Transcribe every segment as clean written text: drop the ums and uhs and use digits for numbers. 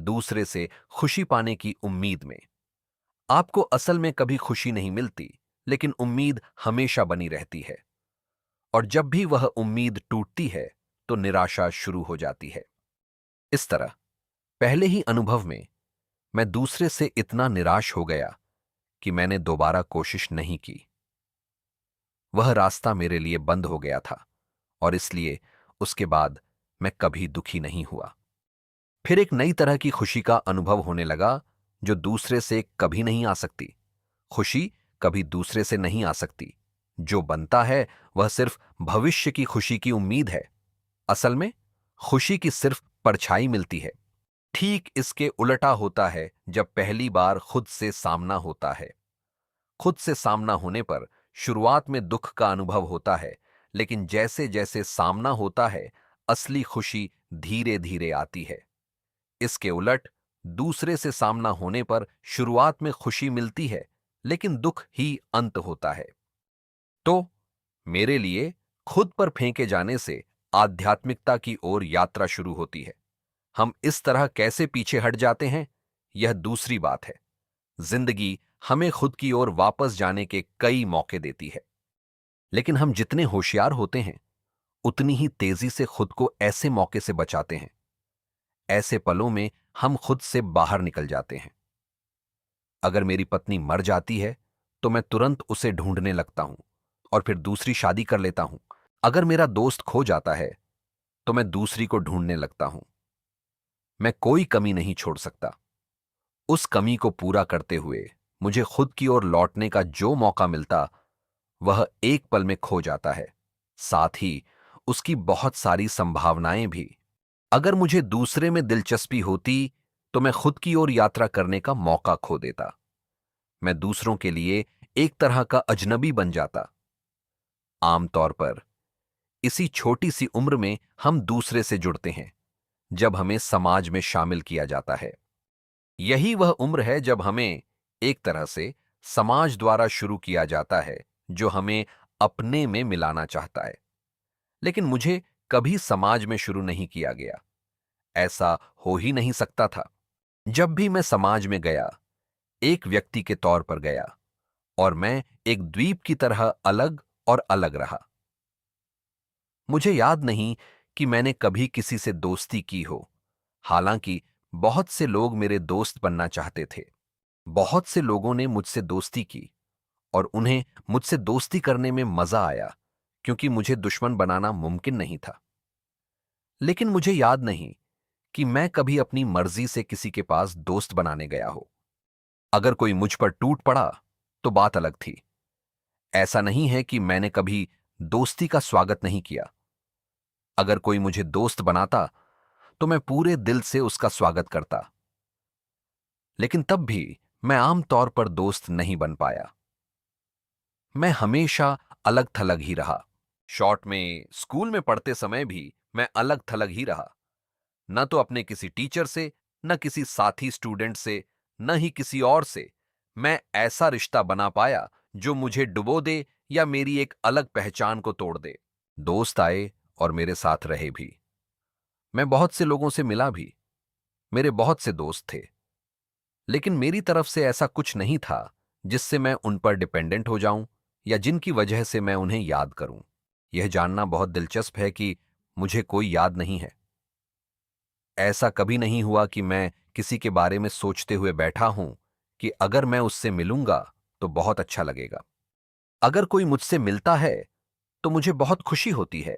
दूसरे से खुशी पाने की उम्मीद में। आपको असल में कभी खुशी नहीं मिलती, लेकिन उम्मीद हमेशा बनी रहती है। और जब भी वह उम्मीद टूटती है, तो निराशा शुरू हो जाती है। इस तरह पहले ही अनुभव में मैं दूसरे से इतना निराश हो गया कि मैंने दोबारा कोशिश नहीं की। वह रास्ता मेरे लिए बंद हो गया था, और इसलिए उसके बाद मैं कभी दुखी नहीं हुआ। फिर एक नई तरह की खुशी का अनुभव होने लगा, जो दूसरे से कभी नहीं आ सकती। खुशी कभी दूसरे से नहीं आ सकती। जो बनता है वह सिर्फ भविष्य की खुशी की उम्मीद है। असल में खुशी की सिर्फ परछाई मिलती है। ठीक इसके उलटा होता है जब पहली बार खुद से सामना होता है। खुद से सामना होने पर शुरुआत में दुख का अनुभव होता है, लेकिन जैसे जैसे सामना होता है, असली खुशी धीरे धीरे आती है। इसके उलट दूसरे से सामना होने पर शुरुआत में खुशी मिलती है, लेकिन दुख ही अंत होता है। तो मेरे लिए खुद पर फेंके जाने से आध्यात्मिकता की ओर यात्रा शुरू होती है। हम इस तरह कैसे पीछे हट जाते हैं, यह दूसरी बात है। जिंदगी हमें खुद की ओर वापस जाने के कई मौके देती है, लेकिन हम जितने होशियार होते हैं, उतनी ही तेजी से खुद को ऐसे मौके से बचाते हैं। ऐसे पलों में हम खुद से बाहर निकल जाते हैं। अगर मेरी पत्नी मर जाती है, तो मैं तुरंत उसे ढूंढने लगता हूं और फिर दूसरी शादी कर लेता हूं। अगर मेरा दोस्त खो जाता है, तो मैं दूसरी को ढूंढने लगता हूं। मैं कोई कमी नहीं छोड़ सकता। उस कमी को पूरा करते हुए मुझे खुद की ओर लौटने का जो मौका मिलता, वह एक पल में खो जाता है, साथ ही उसकी बहुत सारी संभावनाएं भी। अगर मुझे दूसरे में दिलचस्पी होती, तो मैं खुद की ओर यात्रा करने का मौका खो देता। मैं दूसरों के लिए एक तरह का अजनबी बन जाता। आमतौर पर इसी छोटी सी उम्र में हम दूसरे से जुड़ते हैं, जब हमें समाज में शामिल किया जाता है। यही वह उम्र है जब हमें एक तरह से समाज द्वारा शुरू किया जाता है, जो हमें अपने में मिलाना चाहता है। लेकिन मुझे कभी समाज में शुरू नहीं किया गया। ऐसा हो ही नहीं सकता था। जब भी मैं समाज में गया, एक व्यक्ति के तौर पर गया, और मैं एक द्वीप की तरह अलग और अलग रहा। मुझे याद नहीं कि मैंने कभी किसी से दोस्ती की हो। हालांकि बहुत से लोग मेरे दोस्त बनना चाहते थे। बहुत से लोगों ने मुझसे दोस्ती की, और उन्हें मुझसे दोस्ती करने में मजा आया, क्योंकि मुझे दुश्मन बनाना मुमकिन नहीं था। लेकिन मुझे याद नहीं कि मैं कभी अपनी मर्जी से किसी के पास दोस्त बनाने गया हो। अगर कोई मुझ पर टूट पड़ा, तो बात अलग थी। ऐसा नहीं है कि मैंने कभी दोस्ती का स्वागत नहीं किया। अगर कोई मुझे दोस्त बनाता, तो मैं पूरे दिल से उसका स्वागत करता। लेकिन तब भी मैं आम तौर पर दोस्त नहीं बन पाया। मैं हमेशा अलग थलग ही रहा। शॉर्ट में स्कूल में पढ़ते समय भी मैं अलग थलग ही रहा। न तो अपने किसी टीचर से, न किसी साथी स्टूडेंट से, न ही किसी और से मैं ऐसा रिश्ता बना पाया जो मुझे डुबो दे या मेरी एक अलग पहचान को तोड़ दे। दोस्त आए और मेरे साथ रहे भी। मैं बहुत से लोगों से मिला भी। मेरे बहुत से दोस्त थे, लेकिन मेरी तरफ से ऐसा कुछ नहीं था जिससे मैं उन पर डिपेंडेंट हो जाऊं या जिनकी वजह से मैं उन्हें याद करूं। यह जानना बहुत दिलचस्प है कि मुझे कोई याद नहीं है। ऐसा कभी नहीं हुआ कि मैं किसी के बारे में सोचते हुए बैठा हूं कि अगर मैं उससे मिलूंगा तो बहुत अच्छा लगेगा। अगर कोई मुझसे मिलता है, तो मुझे बहुत खुशी होती है,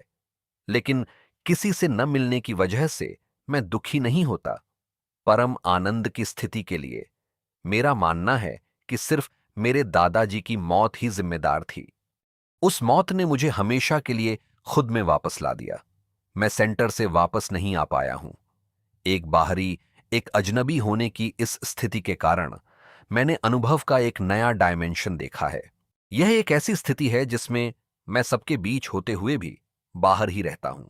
लेकिन किसी से न मिलने की वजह से मैं दुखी नहीं होता। परम आनंद की स्थिति के लिए मेरा मानना है कि सिर्फ मेरे दादाजी की मौत ही जिम्मेदार थी। उस मौत ने मुझे हमेशा के लिए खुद में वापस ला दिया। मैं सेंटर से वापस नहीं आ पाया हूं। एक बाहरी, एक अजनबी होने की इस स्थिति के कारण मैंने अनुभव का एक नया डायमेंशन देखा है। यह एक ऐसी स्थिति है जिसमें मैं सबके बीच होते हुए भी बाहर ही रहता हूं।